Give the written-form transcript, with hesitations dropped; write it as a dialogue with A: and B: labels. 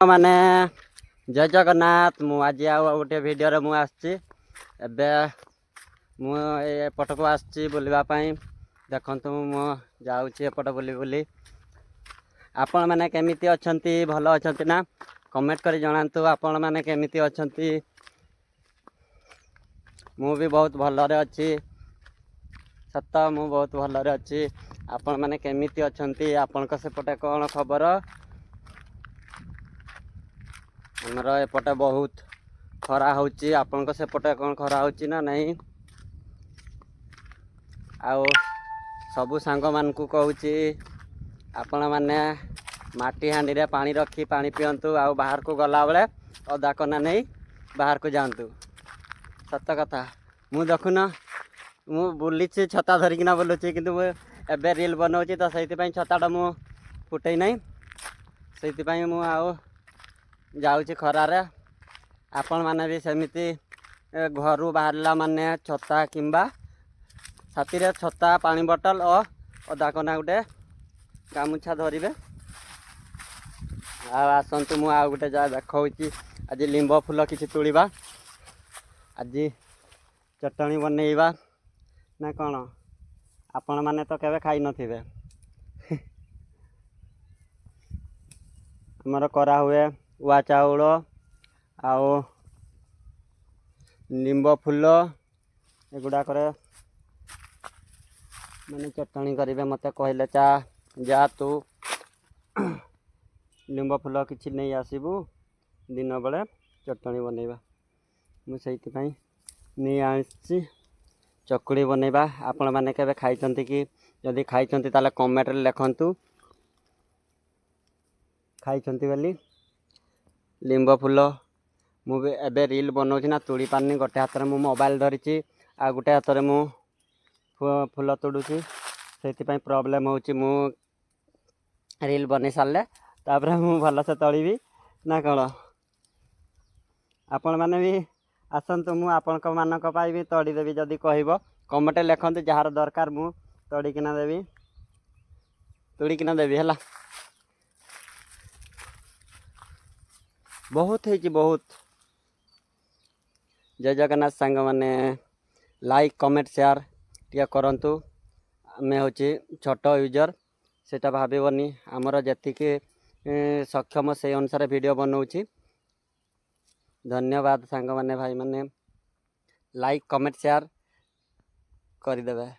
A: माने जय जगन्नाथ मु आज गोटे भिडियो मु आसची एबे मु एपट को आसची बुलवाई देखु मु जाऊँगी एपट बुली बुली आपण मैंने केमिति अछंती भल अछंती ना कमेंट करी जणातु आपण मैंने केमिति अछंती मु भी बहुत भलरे अच्छी सत मु बहुत भलरे अच्छी आपण मैंने केमिति अछंती आपण सेपटे कौन खबर हमर एपटे बहुत खरा होची आपण सेपटे कौन खरा होची ना नहीं आउ सबु सांग मान को कहूची आपण मैंने माटी हांडी रे पानी रखी पानी पियंतु आउ बाहर को गला बेले अदा कना नहीं बाहर को जातु सत कथा मु देखुन मु बुली छता धरिकिना बुलुची किंतु एबे रील बनाऊँगी तो से छताटा मु फुटे नहीं से मु आउ जाऊँगी खरारे आपण मैंने भी सेमिति घर बाहरला माने छता किंबा छाती रे छता पानी बोतल और अदा कना गोटे गामुछा धरिबे आसतु मु आ गोटे जा देखी आज लिंब फूल किसी तोड़वा आज चटनी बनैबा ना कौन आपण मैंने तो केवे खाई नथिबे हमर करा हुए उआ चाउल आओ लिंब फूल एगुड़ा करे मैंने चटनी करेंगे मत कहले चा जा तू लिंब फूल किसी नहीं आसबू दिन बेले चटनी बनैबा मुझे नहीं आसी चकुड़ी बनैबा आपण मैंने केवे खाइचंती कि जदि खाइचंती ताले कमेंट रे लिखंतु खाइचंती बोली लिंब फूल मुझे एबे रील बनाऊँ ना तोड़ी पारनी गोटे हाथ में मोबाइल धरी आ गोटे हाथ में मु फूल तोड़ुची से प्रॉब्लम होची मु रील बन सारे तापर मु भल से तोड़ी ना कौन आपण मैंने भी आसतु मु आपण मानक भी तोड़देवी जदि कह कमेंट लिखते जार दरकार मु तोड़िकिना देवी तोड़िकिना देवी है बहुत है बहुत जय जगन्नाथ सांग मैंने लाइक कमेंट शेयर टिया करंतु आमे होची छोट यूजर सेटा भाबनी आमर जेतिके सक्षम से अनुसार वीडियो बनाऊँगी धन्यवाद सांग मैंने भाई मैंने लाइक कमेंट शेयर करदेवे।